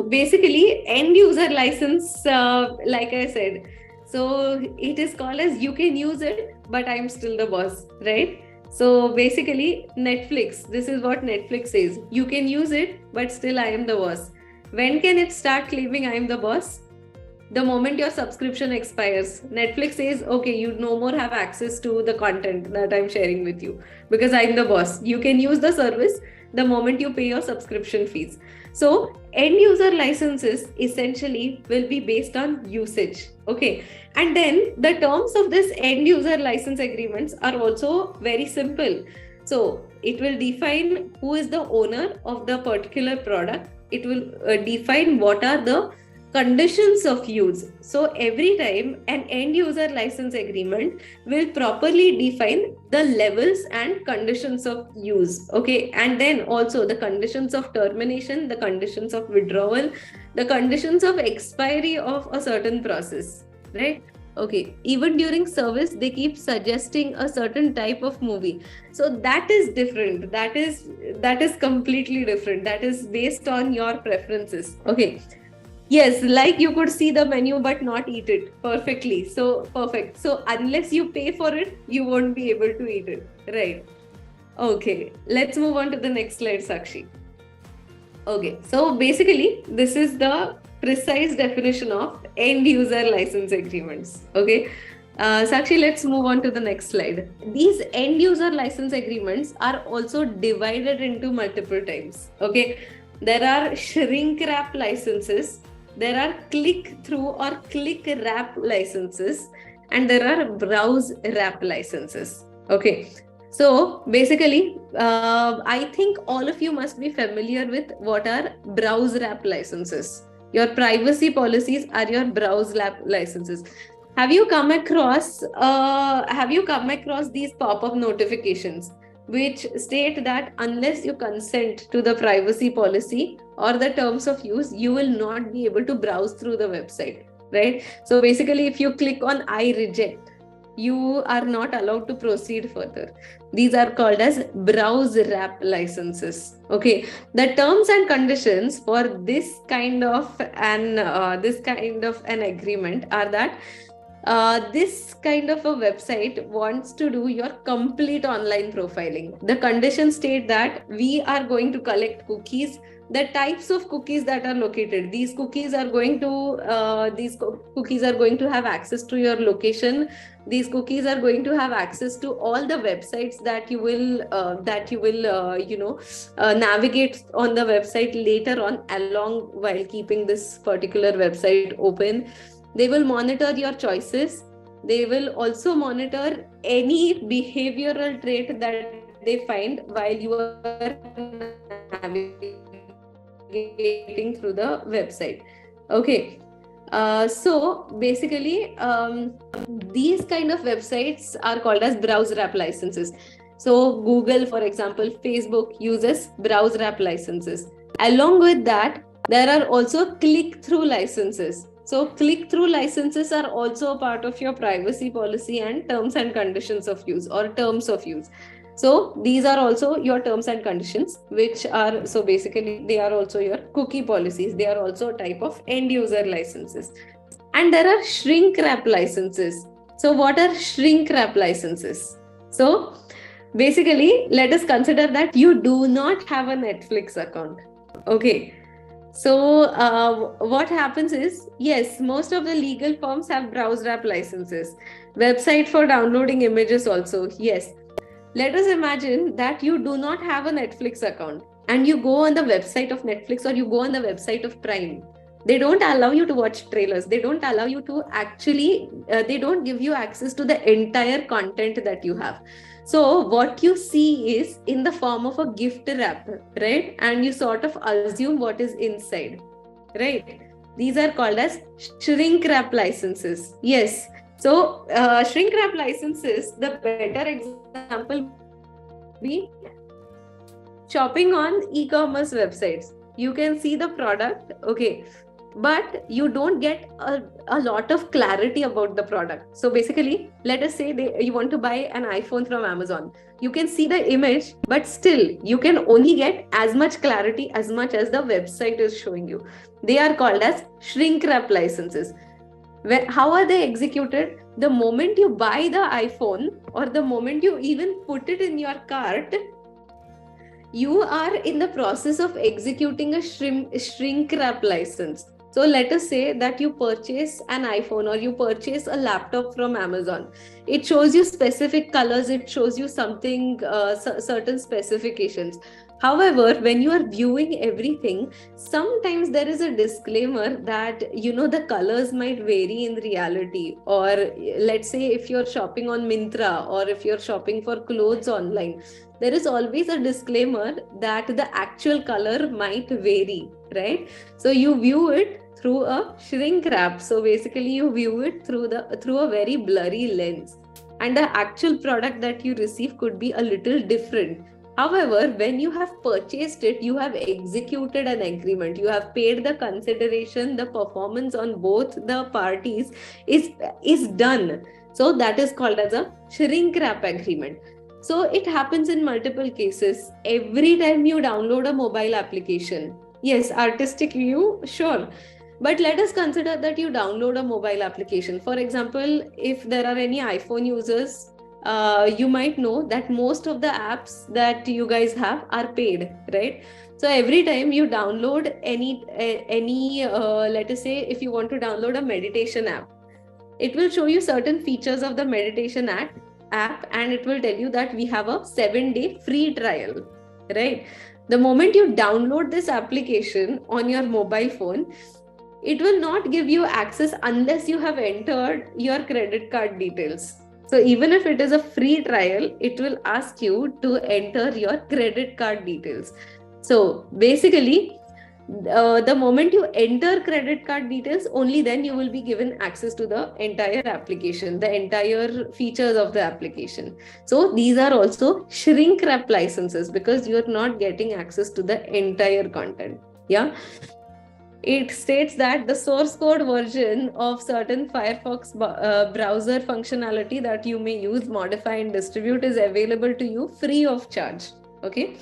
basically end user license, like I said, so it is called as you can use it, but I'm still the boss, right? So basically Netflix, this is what Netflix says. You can use it, but still I am the boss. When can it start claiming I am the boss? The moment your subscription expires. Netflix says, okay, you no more have access to the content that I'm sharing with you because I'm the boss. You can use the service the moment you pay your subscription fees. So end user licenses essentially will be based on usage. Okay. And then the terms of this end user license agreements are also very simple. So it will define who is the owner of the particular product. It will define what are the conditions of use. So every time an end user license agreement will properly define the levels and conditions of use. Okay. And then also the conditions of termination, the conditions of withdrawal, the conditions of expiry of a certain process, right? Okay. Even during service, they keep suggesting a certain type of movie. So that is different. That is completely different. That is based on your preferences. Okay. Yes, like you could see the menu but not eat it perfectly. So perfect. So unless you pay for it, you won't be able to eat it. Right. Okay. Let's move on to the next slide, Sakshi. Okay. So basically, this is the precise definition of end user license agreements. Okay. Sakshi, let's move on to the next slide. These end user license agreements are also divided into multiple types. Okay. There are shrink wrap licenses. There are click-through or click-wrap licenses, and there are browse wrap licenses. Okay. So basically, I think all of you must be familiar with what are browse wrap licenses. Your privacy policies are your browse wrap licenses. Have you come across these pop-up notifications which state that unless you consent to the privacy policy or the terms of use, you will not be able to browse through the website, right? So basically, if you click on I reject, you are not allowed to proceed further. These are called as browse wrap licenses. Okay, the terms and conditions for this kind of an agreement are that this kind of a website wants to do your complete online profiling. The conditions state that we are going to collect cookies, the types of cookies that are located. These cookies are going to have access to your location. These cookies are going to have access to all the websites that you will navigate on the website later on, along while keeping this particular website open. They will monitor your choices. They will also monitor any behavioral trait that they find while you are navigating through the website. Okay. So basically, these kind of websites are called as browse wrap licenses. So Google, for example, Facebook uses browse wrap licenses. Along with that, there are also click-through licenses. So click-through licenses are also a part of your privacy policy and terms and conditions of use, or terms of use. So these are also your terms and conditions, which are, so basically they are also your cookie policies. They are also a type of end user licenses. And there are shrink wrap licenses. So what are shrink wrap licenses? So basically, let us consider that you do not have a Netflix account. Okay. So what happens is, yes, most of the legal firms have browse wrap licenses. Website for downloading images also, yes. Let us imagine that you do not have a Netflix account and you go on the website of Netflix or you go on the website of Prime. They don't allow you to watch trailers. They don't allow you to they don't give you access to the entire content that you have. So what you see is in the form of a gift wrap, right? And you sort of assume what is inside, right? These are called as shrink wrap licenses. Yes. So shrink wrap licenses, the better example would be shopping on e-commerce websites. You can see the product. Okay. but you don't get a lot of clarity about the product. So basically, let us say you want to buy an iPhone from Amazon. You can see the image, but still you can only get as much clarity as much as the website is showing you. They are called as shrink wrap licenses. How are they executed? The moment you buy the iPhone, or the moment you even put it in your cart, you are in the process of executing a shrink wrap license. So let us say that you purchase an iPhone or you purchase a laptop from Amazon. It shows you specific colors, it shows you something, certain specifications. However, when you are viewing everything, sometimes there is a disclaimer that, the colors might vary in reality. Or let's say if you're shopping on Myntra, or if you're shopping for clothes online, there is always a disclaimer that the actual color might vary, right? So you view it through a shrink wrap. So basically you view it through a very blurry lens, and the actual product that you receive could be a little different. However, when you have purchased it, you have executed an agreement, you have paid the consideration, the performance on both the parties is done. So that is called as a shrink wrap agreement. So it happens in multiple cases. Every time you download a mobile application, yes, artistic view, sure. But let us consider that you download a mobile application. For example, if there are any iPhone users, you might know that most of the apps that you guys have are paid, right? So every time you download any let us say if you want to download a meditation app, it will show you certain features of the meditation app, and it will tell you that we have a 7-day free trial, right? The moment you download this application on your mobile phone, it will not give you access unless you have entered your credit card details. So even if it is a free trial, it will ask you to enter your credit card details. So basically, the moment you enter credit card details, only then you will be given access to the entire application, the entire features of the application. So these are also shrink wrap licenses, because you're not getting access to the entire content. Yeah. It states that the source code version of certain Firefox browser functionality that you may use, modify, and distribute is available to you free of charge. Okay.